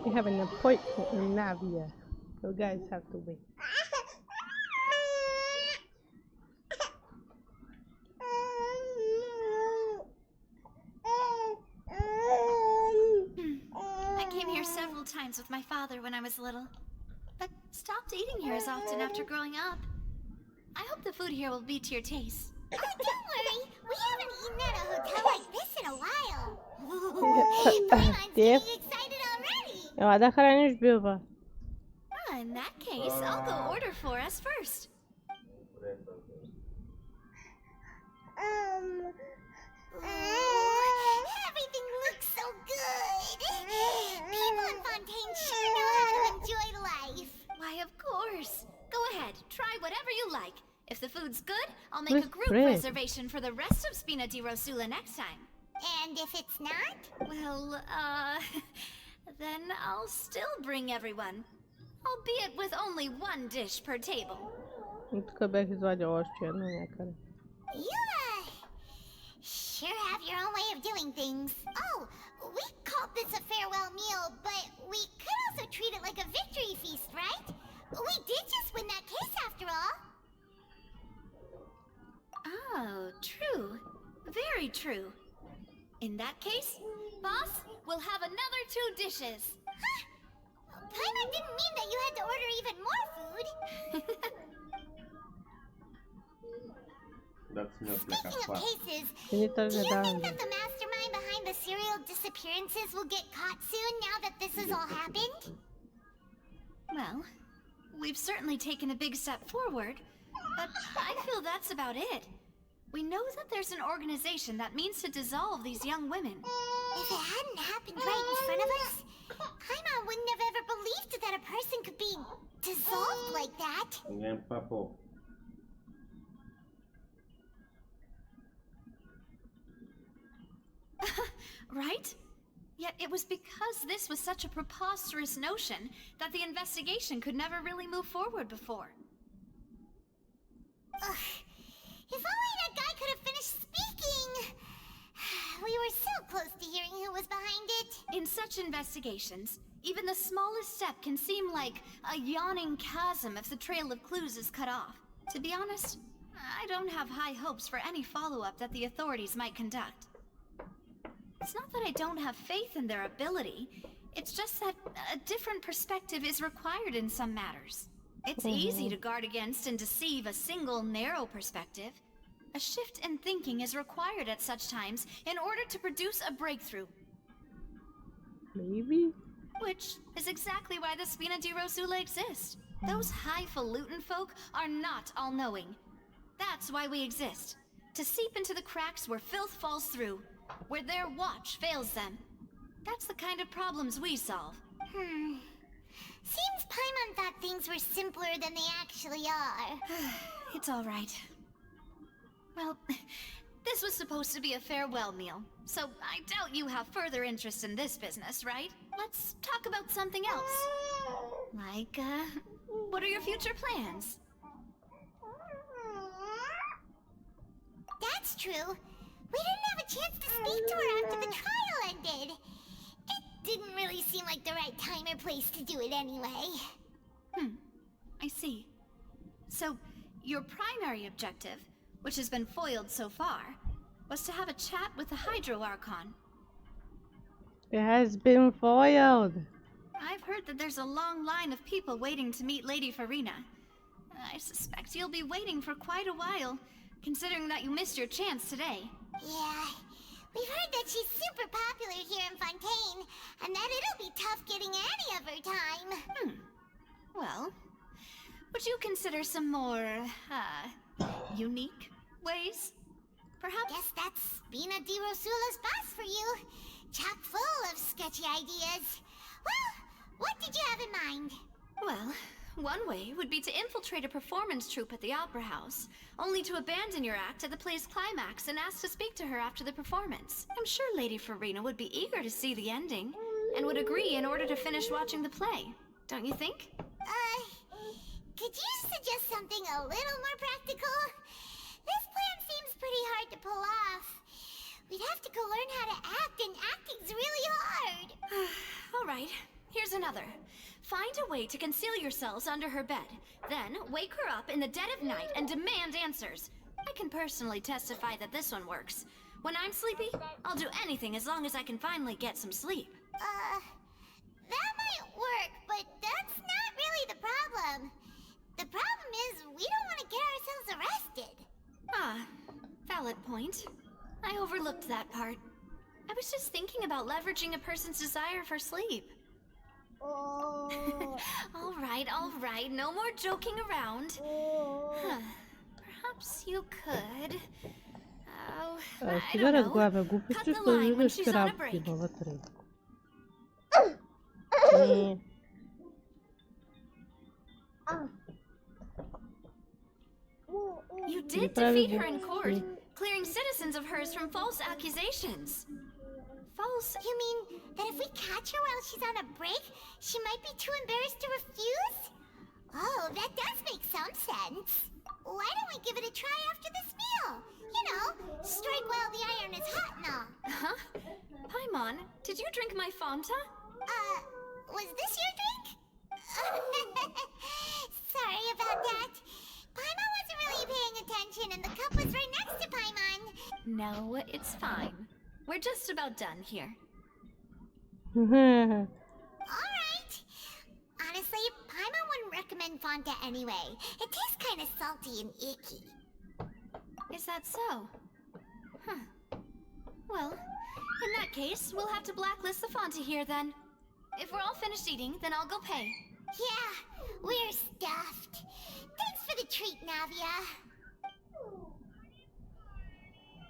We have an appointment with Navia. You guys have to wait. I came here several times with my father when I was little, but stopped eating here as often after growing up. I hope the food here will be to your taste. Oh, don't worry. We haven't eaten at a hotel like this in a while. Paimon's getting excited already. اوعى دخل بيضة. In that case, I'll go order for us first. Everything looks so good. People in Fontaine sure know how to enjoy life. Why, of course. Go ahead, try whatever you like. If the food's good, I'll make a group bread? reservation for the rest of Spina di Rosula next time. And if it's not? Well, then I'll still bring everyone. Albeit with only one dish per table. Muito cabelo de hóstia, não é, cara? You, sure have your own way of doing things. Oh, we called this a farewell meal, but we could also treat it like a victory feast, right? We did just win that case after all. Oh, true. Very true. In that case, boss, we'll have another 2 dishes. Huh? Paimon didn't mean that you had to order even more food. That's not like a Speaking of fun. cases, You need to do you down. think that the mastermind behind the serial disappearances will get caught soon now that this has all happened? Well, we've certainly taken a big step forward, but I feel that's about it. We know that there's an organization that means to dissolve these young women. If it hadn't happened right in front of us, Paimon wouldn't have ever believed that a person could be dissolved like that. Ninguém papou. Right? Yet it was because this was such a preposterous notion that the investigation could never really move forward before. Ugh. If only that guy could have finished speaking! We were so close to hearing who was behind it. In such investigations, even the smallest step can seem like a yawning chasm if the trail of clues is cut off. To be honest, I don't have high hopes for any follow-up that the authorities might conduct. It's not that I don't have faith in their ability, it's just that a different perspective is required in some matters. It's easy to guard against and deceive a single narrow perspective. A shift in thinking is required at such times in order to produce a breakthrough. Maybe? Which is exactly why the Spina di Rosula exist. Those highfalutin folk are not all-knowing. That's why we exist. To seep into the cracks where filth falls through, where their watch fails them. That's the kind of problems we solve. Seems Paimon thought things were simpler than they actually are. It's all right. Well, this was supposed to be a farewell meal, so I doubt you have further interest in this business, right? Let's talk about something else. Like, what are your future plans? That's true. We didn't have a chance to speak to her after the trial ended. It didn't really seem like the right time or place to do it anyway. I see. So, your primary objective, which has been foiled so far, was to have a chat with the Hydro Archon. It has been foiled. I've heard that there's a long line of people waiting to meet Lady Farina. I suspect you'll be waiting for quite a while, considering that you missed your chance today. Yeah, we've heard that she's super popular here in Fontaine, and that it'll be tough getting any of her time. Well, would you consider some more, unique ways? Perhaps? Guess that's Spina di Rosula's boss for you. Chock full of sketchy ideas. Well, what did you have in mind? Well, one way would be to infiltrate a performance troupe at the Opera House, only to abandon your act at the play's climax and ask to speak to her after the performance. I'm sure Lady Farina would be eager to see the ending, and would agree in order to finish watching the play. Don't you think? Could you suggest something a little more practical? This plan seems pretty hard to pull off. We'd have to go learn how to act, and acting's really hard. All right. Here's another. Find a way to conceal yourselves under her bed. Then wake her up in the dead of night and demand answers. I can personally testify that this one works. When I'm sleepy, I'll do anything as long as I can finally get some sleep. That might work, but that's not really the problem. The problem is we don't want to get ourselves arrested. Ah, valid point. I overlooked that part. I was just thinking about leveraging a person's desire for sleep. All right, no more joking around. Perhaps you could... Oh, I Сега don't know. разглавя глупости, Cut the що line when виждаш she's on a работи break. вътре. You did defeat her in court, clearing citizens of hers from false accusations. False... You mean that if we catch her while she's on a break, she might be too embarrassed to refuse? Oh, that does make some sense. Why don't we give it a try after this meal? You know, strike while the iron is hot and all. Huh? Paimon, did you drink my Fanta? Was this your drink? Sorry about that. Paimon wasn't really paying attention and the cup was right next to Paimon. No, it's fine. We're just about done here. Alright. Honestly, Paimon wouldn't recommend Fanta anyway. It tastes kind of salty and icky. Is that so? Huh. Well, in that case, we'll have to blacklist the Fanta here then. If we're all finished eating, then I'll go pay. Yeah, we're stuffed. Thanks for the treat, Navia.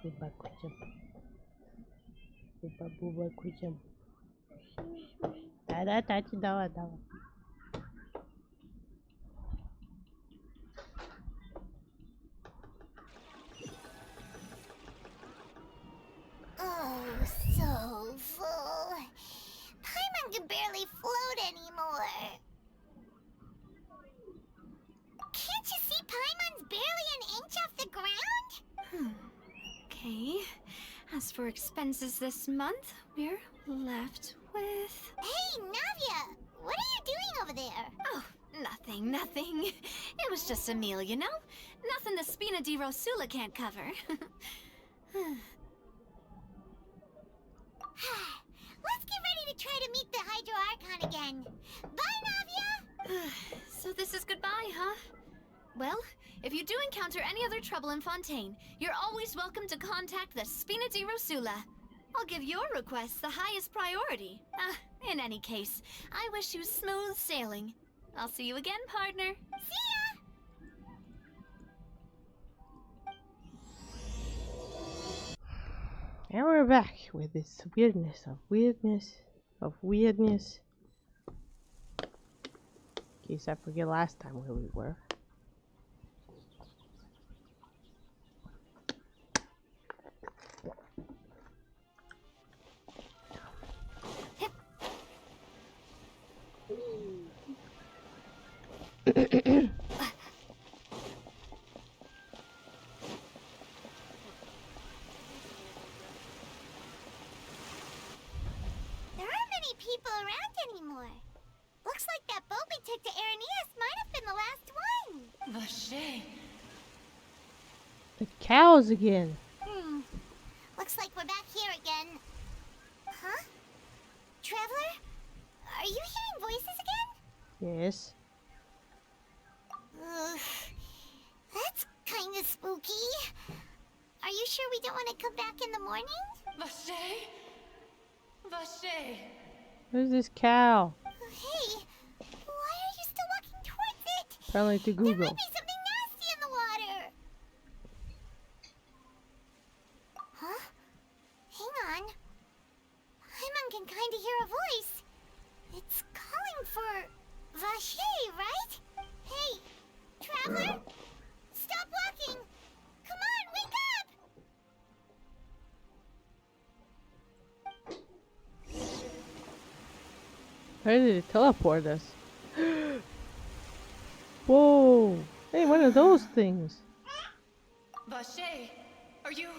Buba kucam. Buba kucam. Да, Тати, давай. Oh, so full. Paimon can barely float anymore. Can't you see Paimon's barely an inch off the ground? Okay. As for expenses this month, we're left with... Hey, Navia! What are you doing over there? Oh, nothing. It was just a meal, you know? Nothing the Spina di Rosula can't cover. Let's get ready to try to meet the Hydro Archon again. Bye, Navia! So this is goodbye, huh? Well, if you do encounter any other trouble in Fontaine, you're always welcome to contact the Spina di Rosula. I'll give your requests the highest priority. In any case, I wish you smooth sailing. I'll see you again, partner. See ya! And we're back with this weirdness. In case I forget last time where we were. There aren't many people around anymore. Looks like that boat we took to Araneas might have been the last one. Vache. The cows again. Looks like we're back here again. Huh? Traveler? Are you hearing voices again? Yes. Ugh. That's kind of spooky. Are you sure we don't want to come back in the morning? Vache? Vache. Where's this cow? Hey, why are you still walking towards it? Apparently to There Google. might be something nasty in the water. Huh? Hang on. Paimon can kind of hear a voice. It's calling for Vache, right? Hey, traveler! Stop walking! Come on, wake up! Where did it teleport us? Whoa! Hey, one of those things. Vache, are you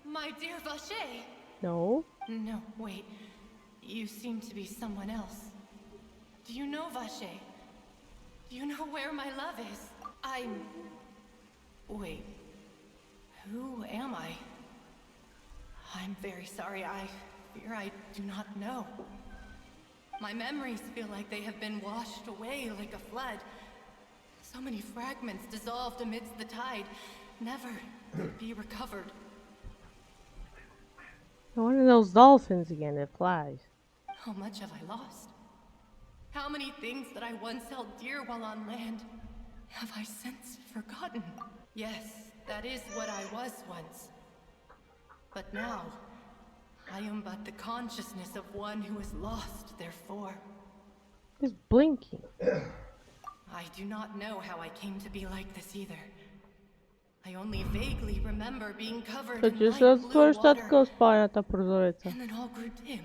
my dear Vache? No. No, wait. You seem to be someone else. Do you know, Vache? Do you know where my love is? Wait. Who am I? I'm very sorry. I fear I do not know. My memories feel like they have been washed away like a flood. So many fragments dissolved amidst the tide, never to be recovered. One of those dolphins again that flies. How much have I lost? How many things that I once held dear while on land have I since forgotten? Yes, that is what I was once. But now, I am but the consciousness of one who is lost, therefore. He's blinking. I do not know how I came to be like this either. I only vaguely remember being covered in Przecież light blue otworzyć water, tylko spania ta prozornica. and then all grew dim.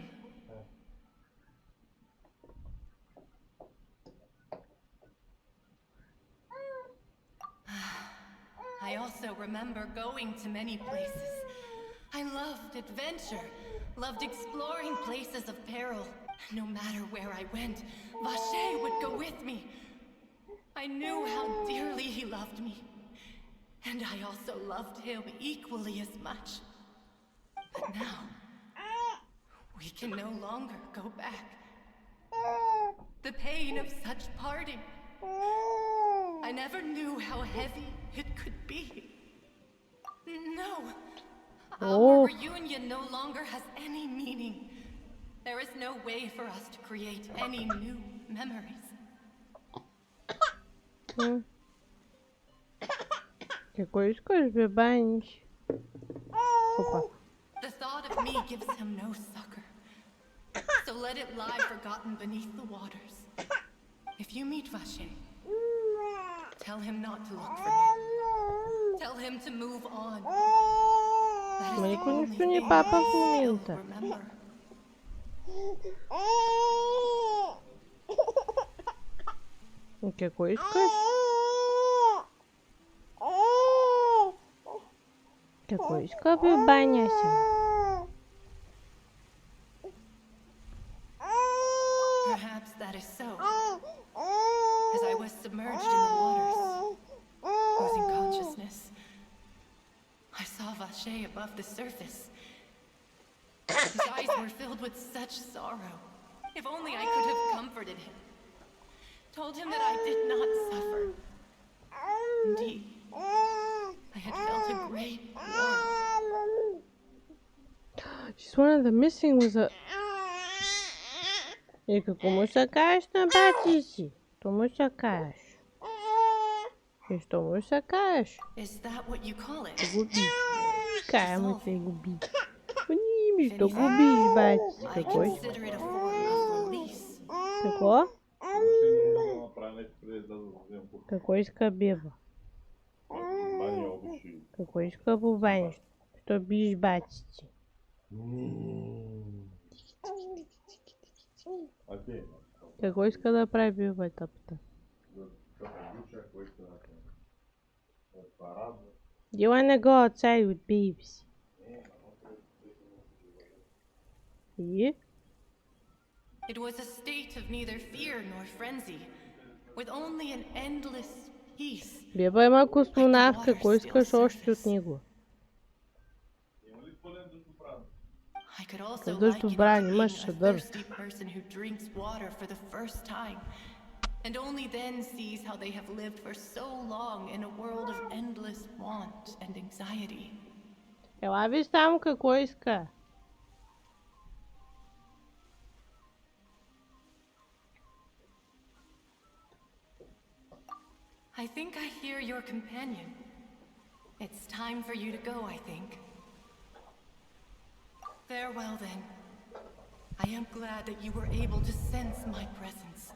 I also remember going to many places. I loved adventure, loved exploring places of peril. No matter where I went, Vache would go with me. I knew how dearly he loved me, and I also loved him equally as much. But now, we can no longer go back. The pain of such parting. I never knew how heavy it could be. No. Our reunion no longer has any meaning. There is no way for us to create any new memories. Какой скажешь, баниш? Опа. The thought of me gives him no succor. So let it lie forgotten beneath the waters. If you meet Vache, tell him not to look for me. Tell him to move on. That is the only thing he will still remember. Какой скажешь? Какой скажешь, баняся? Perhaps that is so. As I was submerged in the waters, losing consciousness, I saw Vache above the surface. His eyes were filled with such sorrow. If only I could have comforted him. Told him that I did not suffer. Indeed, I had felt a great warmth. She's one of the missing was a... Ika, como sacaste na Batice? Como sacaste? Como sacaste? Is that what you call it? Gubi. Calma, tem gubi. Bonito, tô gubi, Batice. I consider it a form of release. Pegou? Какой скобеба? Какой скобубань? Что бишь Бatice? Какой скада пробива топта? You wanna go outside with babies? Yeah? It was a state of neither fear nor frenzy, with only an endless peace. Беба има космонавт, какой искаш още от него? I could also Къдъж liken it добра, to имаш being a шедър. thirsty person who drinks water for the first time, and only then sees how they have lived for so long in a world of endless want and anxiety. Ела виж там какво иска. I think I hear your companion. It's time for you to go, I think. Farewell, then. I am glad that you were able to sense my presence.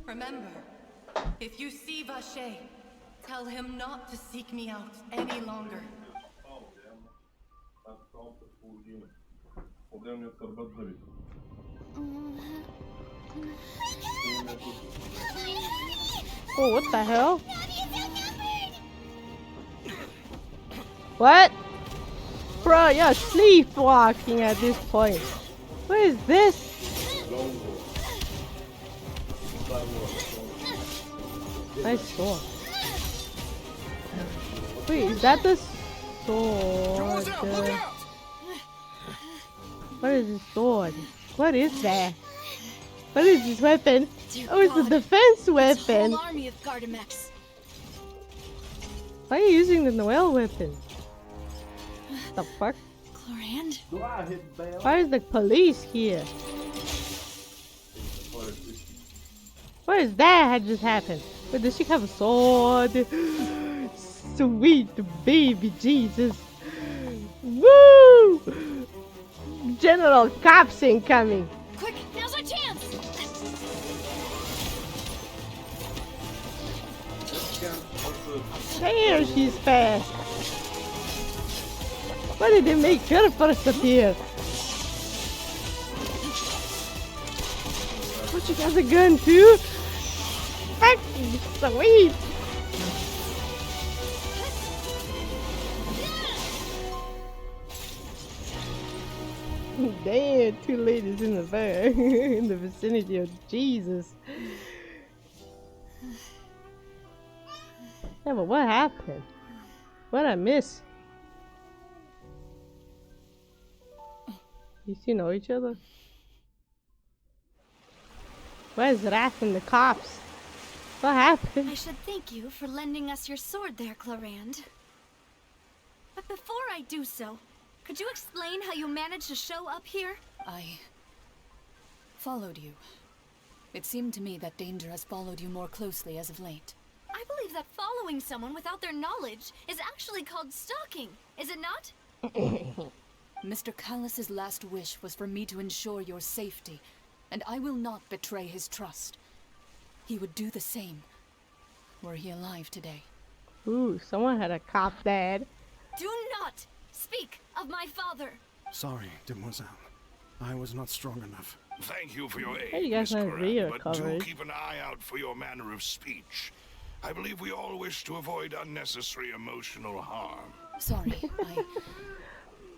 Remember, if you see Vache, tell him not to seek me out any longer. Oh, what the hell? What? Bro, you're sleepwalking at this point. What is this? Nice sword. Wait, is that the sword? What is this sword? What is that? What is this weapon? Oh, it's a defense weapon. Whole army of Gardamex. Why are you using the Noel weapon? The fuck? Clorand? Why is the police here? What is that just happened? Wait, does she have a sword? Sweet baby Jesus. Woo! General Cops incoming. Quick, now's our chance! Damn, she's fast. Why did they make her first appear? Oh, she got a gun too? Fucking sweet. Damn, two ladies in the bar in the vicinity of Jesus. Yeah, but what happened? What I miss? You two know each other? Where's Raph and the cops? What happened? I should thank you for lending us your sword there, Clorand. But before I do so, could you explain how you managed to show up here? I followed you. It seemed to me that danger has followed you more closely as of late. I believe that following someone without their knowledge is actually called stalking, is it not? Mr. Callus's last wish was for me to ensure your safety, and I will not betray his trust. He would do the same, were he alive today. Ooh, someone had a cop dad. Do not speak of my father. Sorry, demoiselle. I was not strong enough. Thank you for your aid, Hey, you guys Miss have video Coran, but do coverage. keep an eye out for your manner of speech. I believe we all wish to avoid unnecessary emotional harm. Sorry, I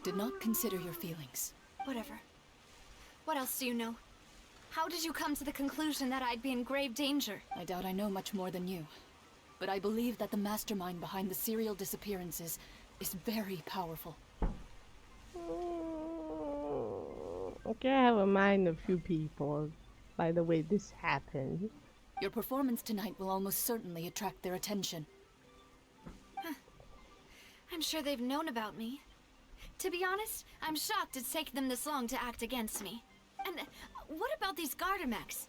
did not consider your feelings. Whatever. What else do you know? How did you come to the conclusion that I'd be in grave danger? I doubt I know much more than you, but I believe that the mastermind behind the serial disappearances is very powerful. Okay, I have a mind of few people by the way this happened. Your performance tonight will almost certainly attract their attention. I'm sure they've known about me. To be honest, I'm shocked it's taken them this long to act against me. And what about these Gardamex?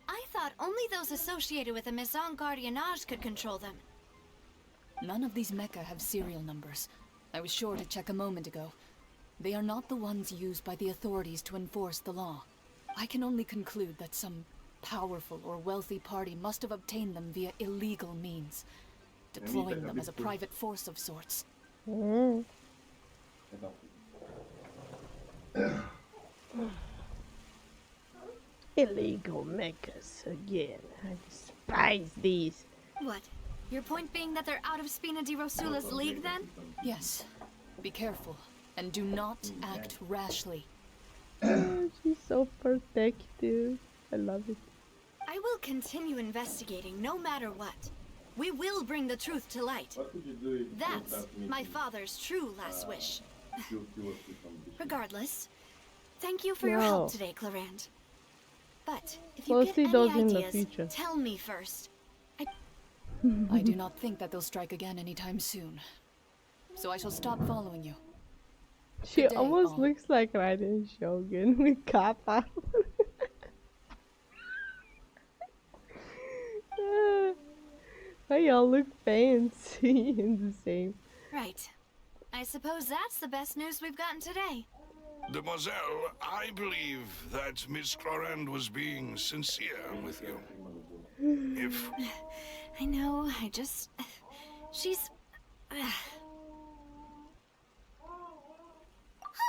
I thought only those associated with the Maison Gardiennage could control them. None of these mecha have serial numbers. I was sure to check a moment ago. They are not the ones used by the authorities to enforce the law. I can only conclude that some powerful or wealthy party must have obtained them via illegal means, deploying them as a private force of sorts. Illegal mechas again. I despise these. What? Your point being that they're out of Spina di Rosula's league, then? Yes. Be careful, and do not act rashly. Oh, she's so protective. I love it. I will continue investigating no matter what. We will bring the truth to light. That's my father's true last wish. Regardless, thank you for your help today, Clorand. But if you We'll get see any those in the ideas, future. tell me first. I do not think that they'll strike again anytime soon. So I shall stop following you. She Good day, almost all. looks like Raiden Shogun with Kappa. Why y'all look fancy and the same? Right. I suppose that's the best news we've gotten today. Demoiselle, I believe that Miss Clorand was being sincere with you. If... I know, I just... She's... Oh,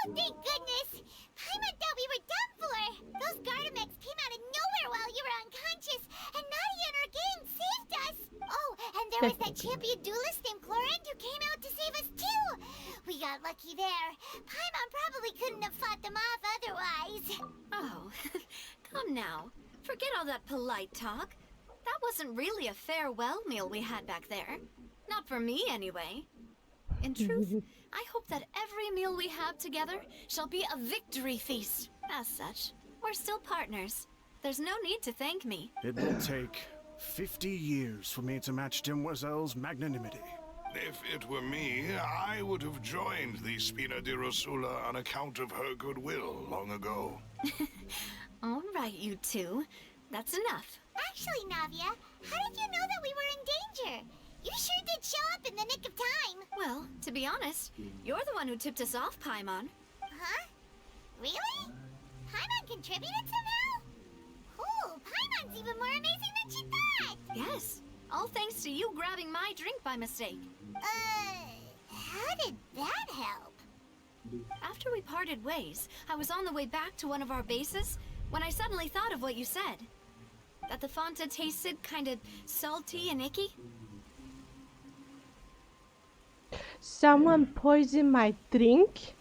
thank goodness! Paimon thought we were done for! Those Gardamex came out of nowhere while you were unconscious, and Navia and her gang saved us! Oh, and there was that champion duelist named Clorand who came out to save us too! We got lucky there. Paimon probably couldn't have fought them off otherwise. Oh, come now. Forget all that polite talk. that wasn't really a farewell meal we had back there. Not for me, anyway. In truth, I hope that every meal we have together shall be a victory feast. As such, we're still partners. There's no need to thank me. It will take 50 years for me to match Demoiselle's magnanimity. If it were me, I would have joined the Spina di Rosula on account of her goodwill long ago. All right, you two. That's enough. Actually, Navia, how did you know that we were in danger? You sure did show up in the nick of time. Well, to be honest, you're the one who tipped us off, Paimon. Huh? Really? Paimon contributed somehow? Cool, Paimon's even more amazing than she thought. Yes, all thanks to you grabbing my drink by mistake. How did that help? After we parted ways, I was on the way back to one of our bases when I suddenly thought of what you said. That the Fanta tasted kind of salty and icky. Someone poisoned my drink?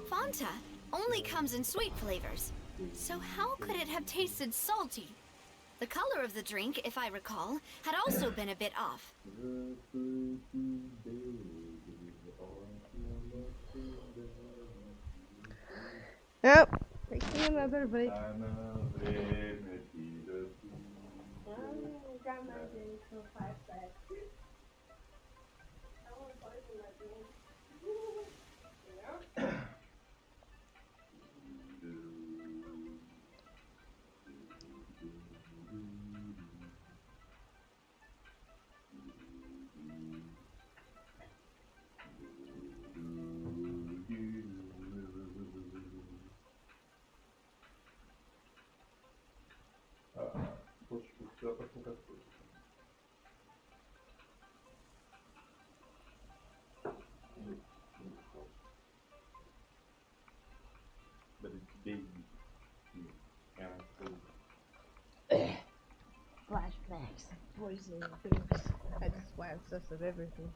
Fanta only comes in sweet flavors, so how could it have tasted salty? The color of the drink, if I recall, had also been a bit off. Oh, taking another break. Flashbacks, poison things. I just want obsessed with everything.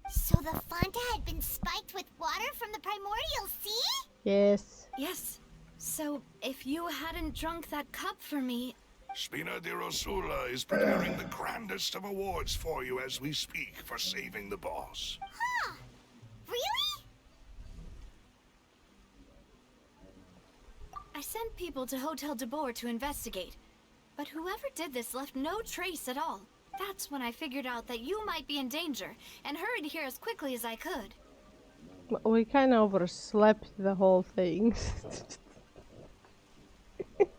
So the Fanta had been spiked with water from the primordial sea? Yes. Yes, so if you hadn't drunk that cup for me... Spina di Rosula is preparing the grandest of awards for you as we speak for saving the boss. Huh. Really? I sent people to Hotel de Boer to investigate, but whoever did this left no trace at all. That's when I figured out that you might be in danger, and hurried here as quickly as I could. We kind of overslept the whole thing. But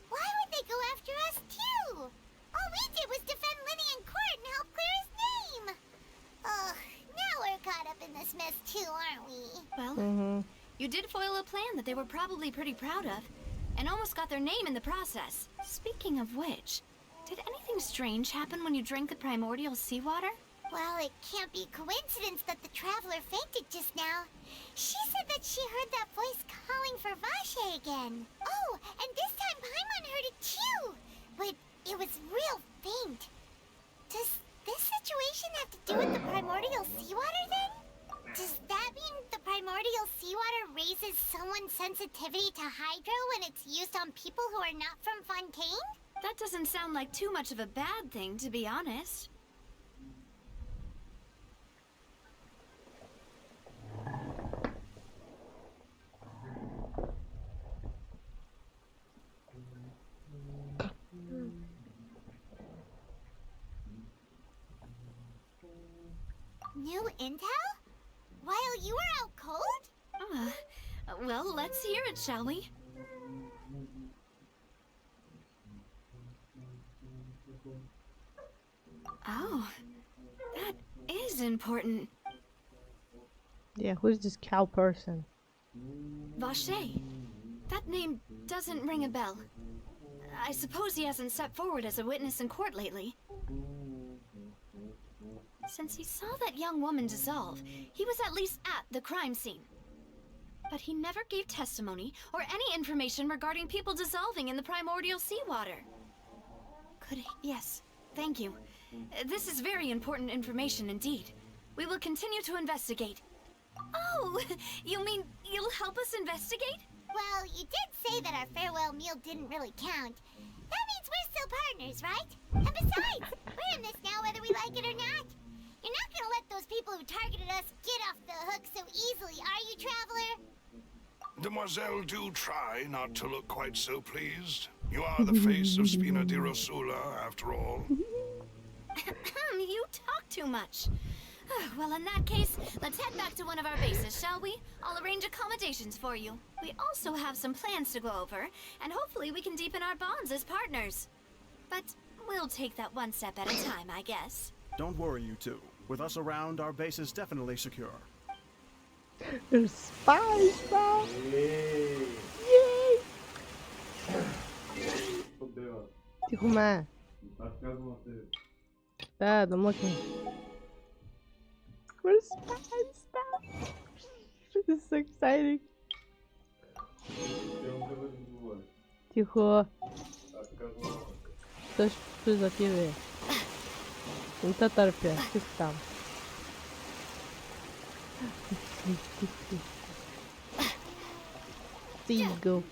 why would they go after us too? All we did was defend Linny in court and help clear his name. Ugh, now we're caught up in this mess too, aren't we? Well, you did foil a plan that they were probably pretty proud of, and almost got their name in the process. Speaking of which, did anything strange happen when you drank the primordial seawater? Well, it can't be coincidence that the traveler fainted just now. She said that she heard that voice calling for Vache again. Oh, and this time Paimon heard it too. But it was real faint. Does this situation have to do with the primordial seawater then? Does that mean the primordial seawater raises someone's sensitivity to hydro when it's used on people who are not from Fontaine? That doesn't sound like too much of a bad thing, to be honest. New intel? While you were out cold? Well, let's hear it, shall we? Oh, that is important. Yeah, who's this cow person? Vache. That name doesn't ring a bell. I suppose he hasn't stepped forward as a witness in court lately. Since he saw that young woman dissolve, he was at least at the crime scene. But he never gave testimony or any information regarding people dissolving in the primordial seawater. Could he? Yes, thank you. This is very important information indeed. We will continue to investigate. Oh, you mean you'll help us investigate? Well, you did say that our farewell meal didn't really count. That means we're still partners, right? And besides, we're in this now whether we like it or not. You're not gonna let those people who targeted us get off the hook so easily, are you, Traveler? Demoiselle, do try not to look quite so pleased. You are the face of Spina di Rosula, after all. You talk too much. Well, in that case, let's head back to one of our bases, shall we? I'll arrange accommodations for you. We also have some plans to go over, and hopefully we can deepen our bonds as partners. But we'll take that one step at a time, I guess. Don't worry, you two. With us around, our base is definitely secure. There's spies, bro. Yay! Тихо, ма. Dad, I'm looking. We're spies, bro. This is so exciting. Тихо. Что за тебе? Не торопя, ты там. There you go.